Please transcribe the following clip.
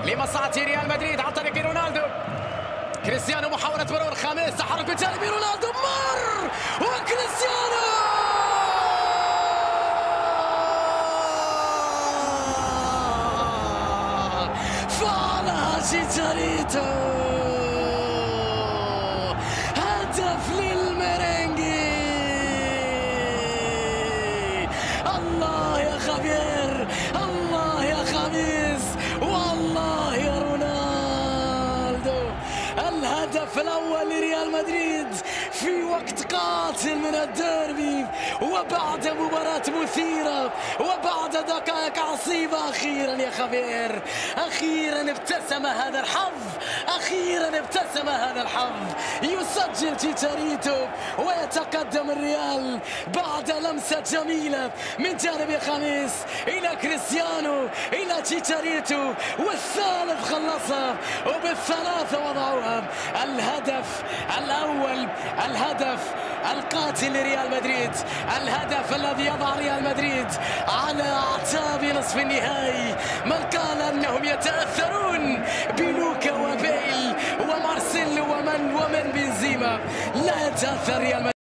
لمصلحة ريال مدريد عن طريق رونالدو. كريستيانو محاولة مرور خامس، تحرك بالجانب رونالدو مر وكريستيانو فعلها شيتشاريتو. هدف للميرينجي. الله يا خبير، الله يا خميس، والله يا رونالدو. الهدف الأول لريال مدريد في وقت قاتل من الديربي، وبعد مباراة مثيرة، وبعد دقائق عصيبة. أخيرا يا خبير، أخيرا ابتسم هذا الحظ، أخيرا ابتسم هذا الحظ. يسجل تشيتشاريتو ويتقدم الريال بعد لمسة جميلة من جانب خميس إلى كريستيانو إلى تشيتشاريتو، والثالث خلصها وبالثلاثة وضعوها. الهدف الأول، الهدف القاتل لريال مدريد، الهدف الذي يضع ريال مدريد على أعتاب نصف النهائي. من قال أنهم يتأثرون بلوكا وبيل ومارسيلو ومن بنزيما، لا يتأثر ريال مدريد.